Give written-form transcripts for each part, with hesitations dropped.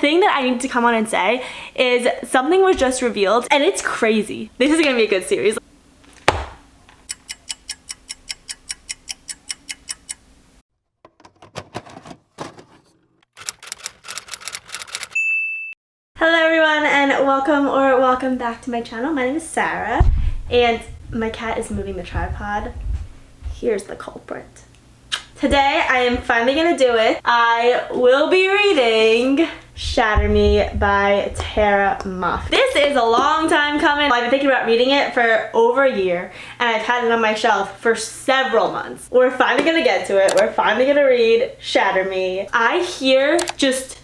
Thing that I need to come on and say is something was just revealed and it's crazy. This is gonna be a good series. Hello everyone and welcome back to my channel. My name is Sarah and my cat is moving the tripod. Here's the culprit. Today I am finally gonna do it. I will be reading Shatter Me by Tara Moff. This is a long time coming. I've been thinking about reading it for over a year and I've had it on my shelf for several months. We're finally gonna get to it. We're finally gonna read Shatter Me. I hear just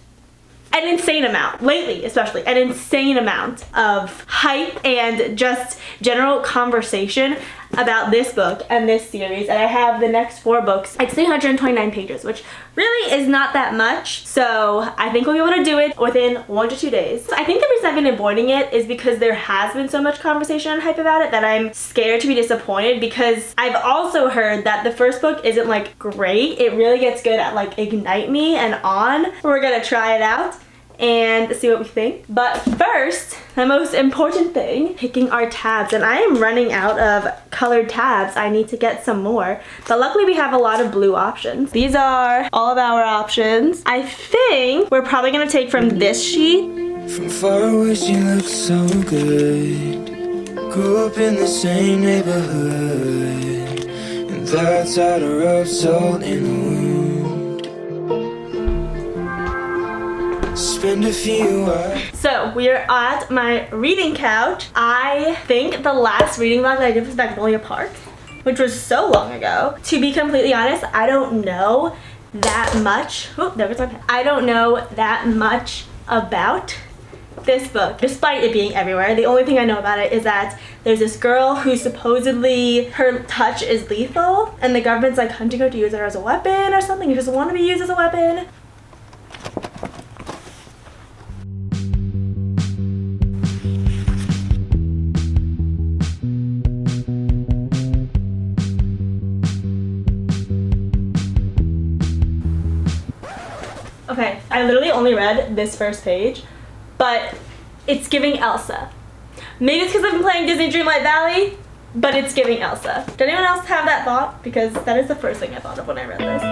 an insane amount, lately especially, an insane amount of hype and just general conversation about this book and this series, and I have the next 4 books. It's 329 pages, which really is not that much, so I think we'll be able to do it within 1 to 2 days. I think the reason I've been avoiding it is because there has been so much conversation and hype about it that I'm scared to be disappointed, because I've also heard that the first book isn't like great. It really gets good at like Ignite Me and On. We're gonna try it out and see what we think. But first, the most important thing, picking our tabs, and I am running out of colored tabs. I need to get some more, but luckily we have a lot of blue options. These are all of our options. I think we're probably gonna take from this sheet. From far away she looks so good. Grew up in the same neighborhood, and that's how to rub salt in the wound. Spend a few hours. So we are at my reading couch. I think the last reading vlog that I did was Magnolia Park, which was so long ago. To be completely honest, I don't know that much. Oh, there goes my pen. I don't know that much about this book, despite it being everywhere. The only thing I know about it is that there's this girl who supposedly her touch is lethal, and the government's like hunting her to use her as a weapon or something. She doesn't want to be used as a weapon. Okay, I literally only read this first page, but it's giving Elsa. Maybe it's because I've been playing Disney Dreamlight Valley, but it's giving Elsa. Did anyone else have that thought? Because that is the first thing I thought of when I read this.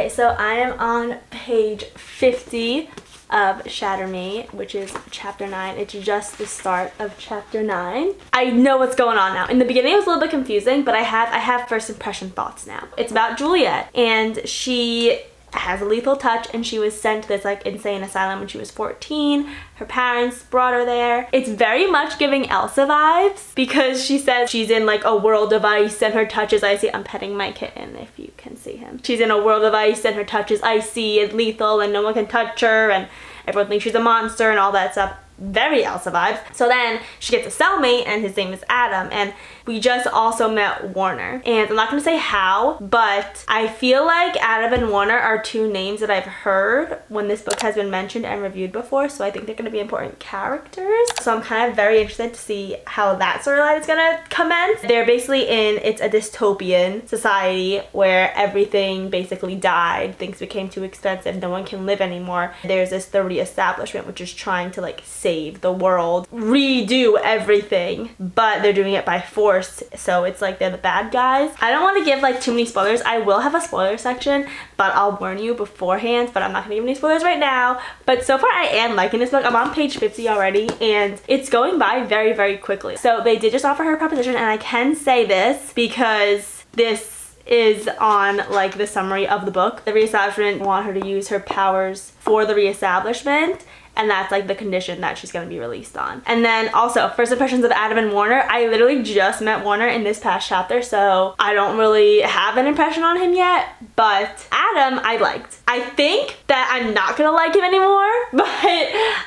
So I am on page 50 of Shatter Me, which is chapter 9. It's just the start of chapter 9. I know what's going on now. In the beginning it was a little bit confusing, but I have first impression thoughts now. It's about Juliet, and she has a lethal touch, and she was sent to this like insane asylum when she was 14. Her parents brought her there. It's very much giving Elsa vibes, because she says she's in like a world of ice and her touch is icy. I'm petting my kitten if you can see him. She's in a world of ice and her touch is icy and lethal and no one can touch her and everyone thinks she's a monster and all that stuff. Very Elsa vibes. So then she gets a cellmate and his name is Adam, and we just also met Warner. And I'm not gonna say how, but I feel like Adam and Warner are 2 names that I've heard when this book has been mentioned and reviewed before, so I think they're gonna be important characters. So I'm kind of very interested to see how that storyline is gonna commence. They're basically it's a dystopian society where everything basically died, things became too expensive, no one can live anymore. There's this 30 establishment which is trying to like save the world, redo everything, but they're doing it by force, so it's like they're the bad guys. I don't want to give like too many spoilers. I will have a spoiler section, but I'll warn you beforehand, but I'm not gonna give any spoilers right now. But so far I am liking this book. I'm on page 50 already and it's going by very, very quickly. So they did just offer her a proposition, and I can say this because this is on like the summary of the book. The reestablishment want her to use her powers for the reestablishment, and that's like the condition that she's going to be released on. And then also, first impressions of Adam and Warner. I literally just met Warner in this past chapter, so I don't really have an impression on him yet, but Adam I liked. I think that I'm not going to like him anymore, but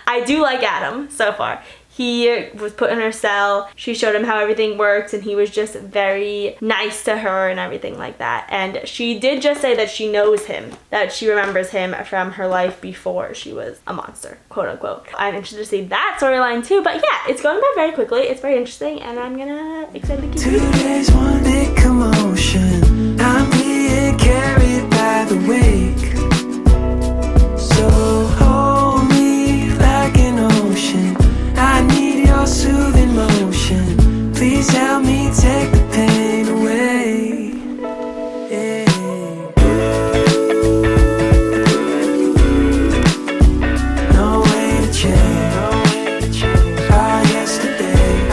I do like Adam so far. He was put in her cell, she showed him how everything works, and he was just very nice to her and everything like that. And she did just say that she knows him, that she remembers him from her life before she was a monster, quote unquote. I'm interested to see that storyline too, but yeah, it's going by very quickly. It's very interesting, and I'm gonna extend the keep. 2 days, one big commotion. I'm being carried by the wake. So hold me like an ocean. I need your soothing motion. Please help me take the pain away. Yeah. No way to change our yesterday.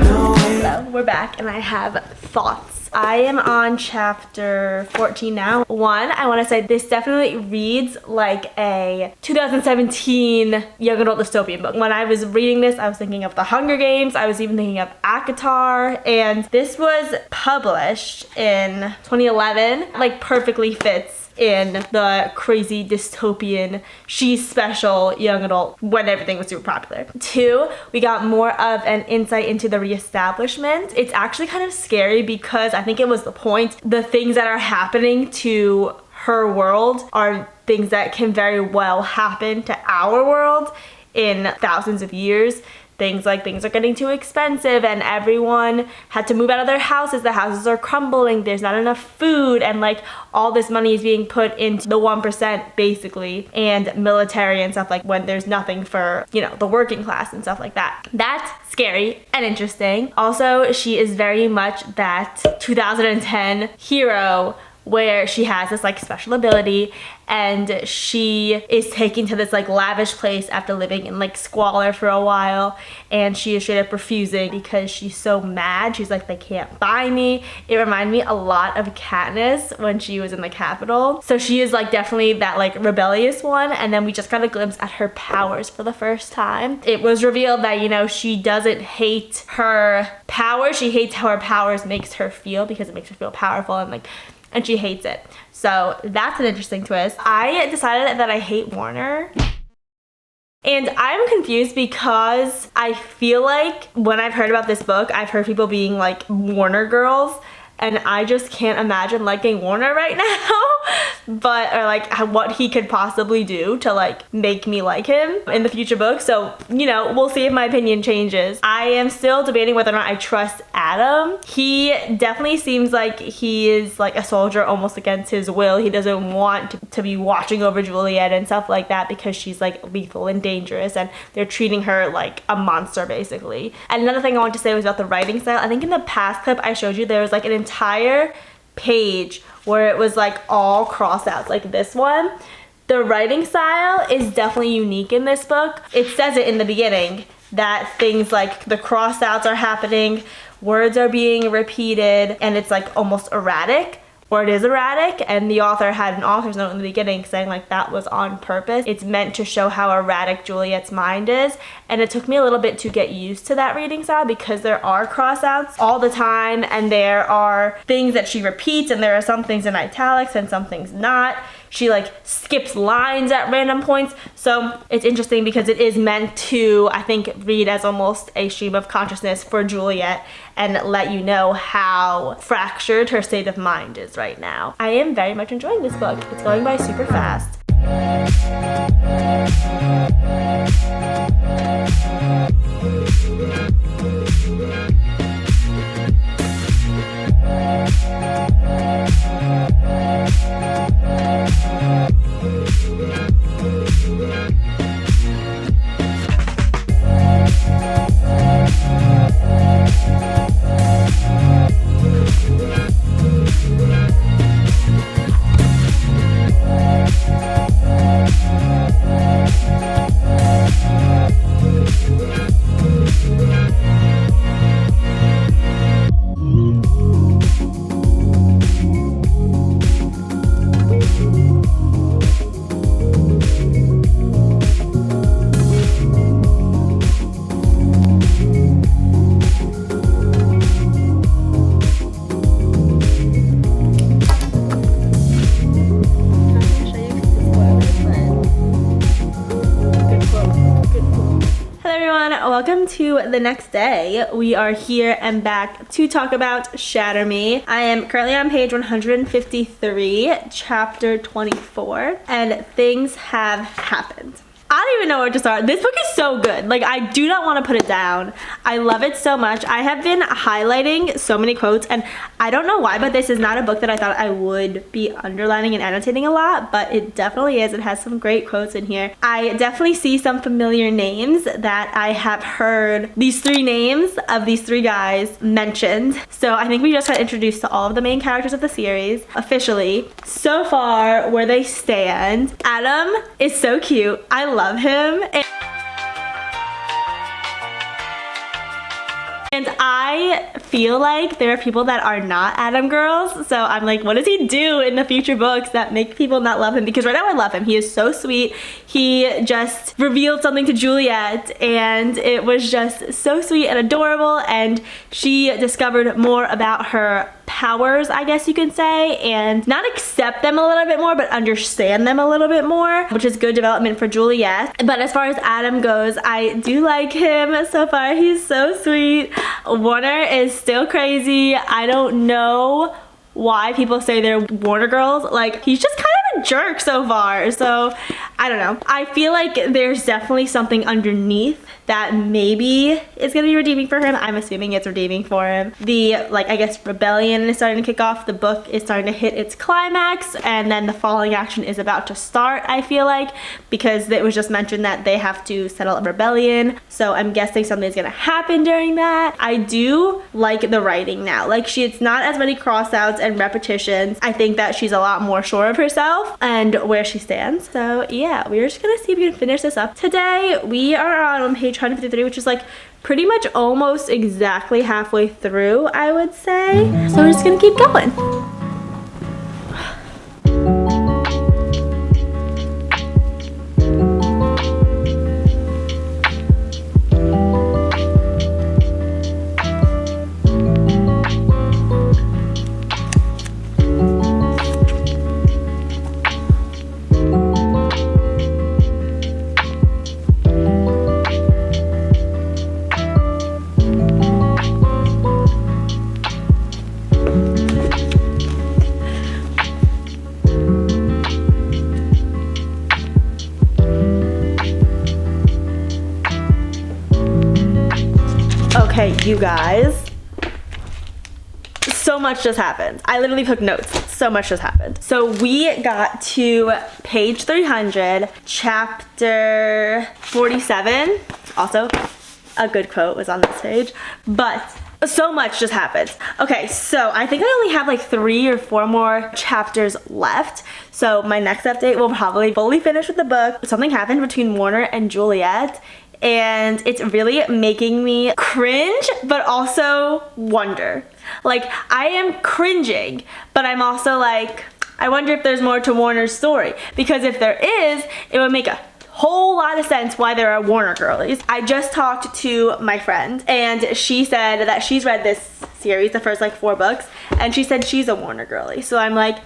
No way. So we're back, and I have thoughts. I am on chapter 14 now. One, I want to say this definitely reads like a 2017 young adult dystopian book. When I was reading this, I was thinking of The Hunger Games. I was even thinking of ACOTAR, and this was published in 2011. Like perfectly fits in the crazy dystopian, she's special young adult when everything was super popular. Two, we got more of an insight into the reestablishment. It's actually kind of scary because I think it was the point. The things that are happening to her world are things that can very well happen to our world in thousands of years. Things like things are getting too expensive and everyone had to move out of their houses. The houses are crumbling. There's not enough food, and like all this money is being put into the 1% basically, and military and stuff, like when there's nothing for, you know, the working class and stuff like that. That's scary and interesting. Also, she is very much that 2010 hero where she has this like special ability and she is taken to this like lavish place after living in like squalor for a while, and she is straight up refusing because she's so mad. She's like, they can't buy me. It reminded me a lot of Katniss when she was in the Capitol. So she is like definitely that like rebellious one, and then we just got a glimpse at her powers for the first time. It was revealed that, you know, she doesn't hate her powers, she hates how her powers makes her feel, because it makes her feel powerful, and she hates it. So that's an interesting twist. I decided that I hate Warner. And I'm confused because I feel like when I've heard about this book, I've heard people being like Warner girls, and I just can't imagine liking Warner right now. But, or like what he could possibly do to like make me like him in the future books. So, you know, we'll see if my opinion changes. I am still debating whether or not I trust Adam. He definitely seems like he is like a soldier almost against his will. He doesn't want to be watching over Juliet and stuff like that because she's like lethal and dangerous, and they're treating her like a monster basically. And another thing I want to say was about the writing style. I think in the past clip I showed you there was like an entire page where it was like all cross outs, like this one. The writing style is definitely unique in this book. It says it in the beginning that things like the cross outs are happening, words are being repeated, and it's like almost erratic, or it is erratic, and the author had an author's note in the beginning saying like that was on purpose. It's meant to show how erratic Juliet's mind is, and it took me a little bit to get used to that reading style because there are cross-outs all the time, and there are things that she repeats, and there are some things in italics and some things not. She like skips lines at random points. So it's interesting because it is meant to, I think, read as almost a stream of consciousness for Juliet and let you know how fractured her state of mind is right now. I am very much enjoying this book. It's going by super fast. to the next day. We are here and back to talk about Shatter Me. I am currently on page 153, chapter 24, and things have happened. I don't even know where to start. This book is so good. Like, I do not want to put it down. I love it so much. I have been highlighting so many quotes, and I don't know why, but this is not a book that I thought I would be underlining and annotating a lot, but it definitely is. It has some great quotes in here. I definitely see some familiar names that I have heard these three names of these three guys mentioned. So I think we just got introduced to all of the main characters of the series officially. So far, where they stand, Adam is so cute. I love him. And I feel like there are people that are not Adam girls, so I'm like, what does he do in the future books that make people not love him? Because right now I love him. He is so sweet. He just revealed something to Juliet, and it was just so sweet and adorable, and she discovered more about her powers, I guess you could say, and not accept them a little bit more, but understand them a little bit more, which is good development for Juliet. But as far as Adam goes, I do like him so far. He's so sweet. Warner is still crazy. I don't know why people say they're Warner girls. Like, he's just kind of a jerk so far. So I don't know. I feel like there's definitely something underneath that maybe is gonna be redeeming for him. I'm assuming it's redeeming for him. The, like, I guess rebellion is starting to kick off. The book is starting to hit its climax, and then the falling action is about to start, I feel like, because it was just mentioned that they have to settle a rebellion. So I'm guessing something's gonna happen during that. I do like the writing now. Like, it's not as many cross-outs and repetitions. I think that she's a lot more sure of herself and where she stands. So yeah, we're just gonna see if we can finish this up today. We are on page 153, which is like pretty much almost exactly halfway through, I would say. So we're just gonna keep going. Okay, you guys, so much just happened. I literally took notes. So much just happened. So we got to page 300, chapter 47. Also, a good quote was on this page, but so much just happened. Okay, so I think I only have like 3 or 4 more chapters left. So my next update will probably fully finish with the book. Something happened between Warner and Juliet, and it's really making me cringe, but also wonder. Like, I am cringing, but I'm also like, I wonder if there's more to Warner's story. Because if there is, it would make a whole lot of sense why there are Warner girlies. I just talked to my friend, and she said that she's read this series, the first like 4 books, and she said she's a Warner girly. So I'm like,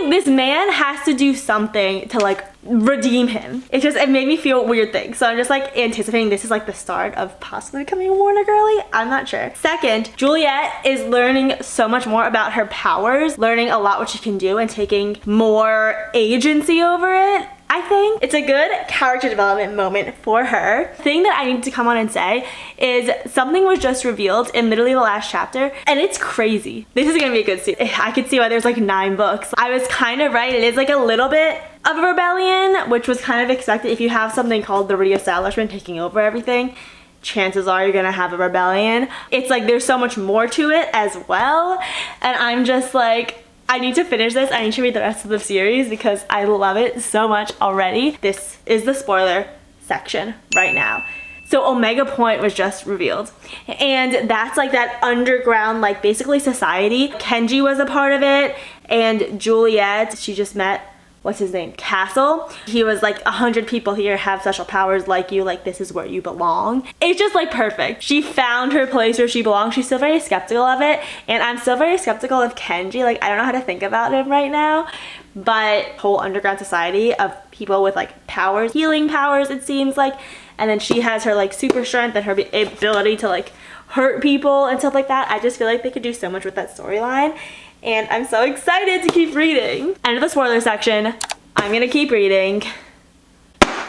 this man has to do something to like redeem him. It made me feel weird things. So I'm just like anticipating this is like the start of possibly becoming a Warner girly. I'm not sure. Second, Juliet is learning so much more about her powers, learning a lot what she can do and taking more agency over it. I think it's a good character development moment for her. The thing that I need to come on and say is something was just revealed in literally the last chapter, and it's crazy. This is gonna be a good scene. I could see why there's like 9 books. I was kind of right. It is like a little bit of a rebellion, which was kind of expected. If you have something called the reestablishment taking over everything, chances are you're gonna have a rebellion. It's like there's so much more to it as well, and I'm just like, I need to finish this. I need to read the rest of the series because I love it so much already. This is the spoiler section right now. So Omega Point was just revealed, and that's like that underground, like basically society. Kenji was a part of it, and Juliet, she just met, what's his name, Castle. He was like, 100 people here have special powers like you, like this is where you belong. It's just like perfect. She found her place where she belongs. She's still very skeptical of it, and I'm still very skeptical of Kenji. Like, I don't know how to think about him right now, but whole underground society of people with like powers, healing powers, it seems like, and then she has her like super strength and her ability to like hurt people and stuff like that. I just feel like they could do so much with that storyline, and I'm so excited to keep reading. End of the spoiler section. I'm gonna keep reading.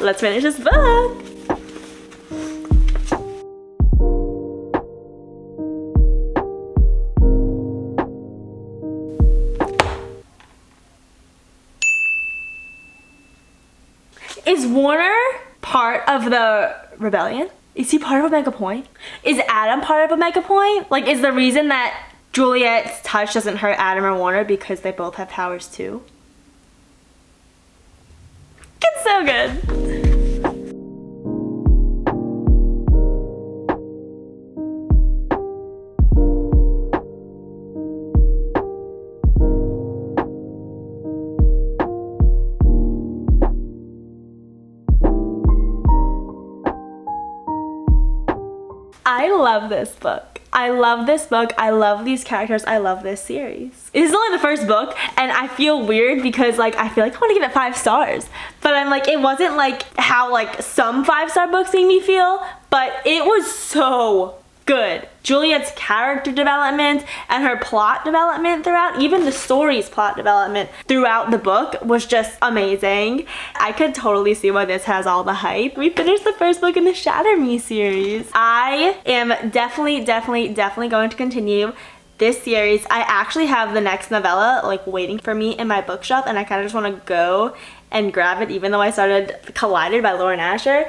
Let's finish this book. Is Warner part of the rebellion? Is he part of Omega Point? Is Adam part of Omega Point? Like, is the reason that Juliet's touch doesn't hurt Adam or Warner because they both have powers too? It's so good. I love this book. I love this book. I love these characters. I love this series. This is only the first book, and I feel weird because like I feel like I want to give it 5 stars. But I'm like, it wasn't like how like some 5-star books made me feel, but it was so good. Juliet's character development and her plot development throughout, even the story's plot development throughout the book was just amazing. I could totally see why this has all the hype. We finished the first book in the Shatter Me series. I am definitely going to continue this series. I actually have the next novella like waiting for me in my bookshelf, and I kind of just want to go and grab it, even though I started Collided by Lauren Asher.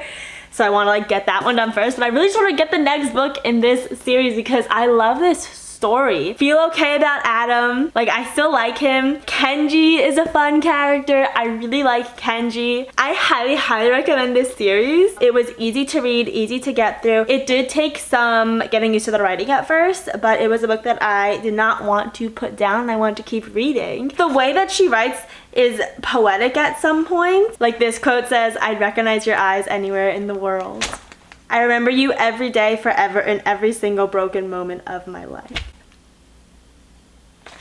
So I want to like get that one done first, but I really just want to get the next book in this series because I love this story. Feel okay about Adam. Like, I still like him. Kenji is a fun character. I really like Kenji. I highly recommend this series. It was easy to read, easy to get through. It did take some getting used to the writing at first, but it was a book that I did not want to put down. I wanted to keep reading. The way that she writes is poetic at some point. Like this quote says, "I'd recognize your eyes anywhere in the world. I remember you every day, forever, in every single broken moment of my life."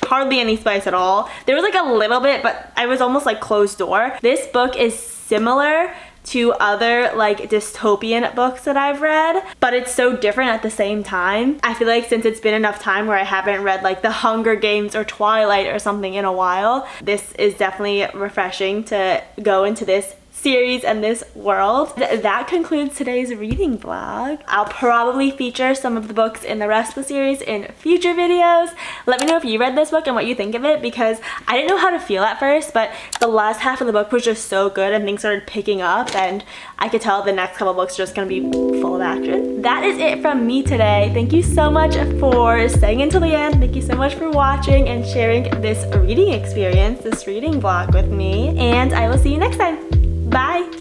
Hardly any spice at all. There was like a little bit, but I was almost like closed door. This book is similar to other like dystopian books that I've read, but it's so different at the same time. I feel like since it's been enough time where I haven't read like The Hunger Games or Twilight or something in a while, this is definitely refreshing to go into this series and this world. That concludes today's reading vlog. I'll probably feature some of the books in the rest of the series in future videos. Let me know if you read this book and what you think of it, because I didn't know how to feel at first, but the last half of the book was just so good and things started picking up, and I could tell the next couple books are just gonna be full of action. That is it from me today. Thank you so much for staying until the end. Thank you so much for watching and sharing this reading experience, this reading vlog with me, and I will see you next time. Bye!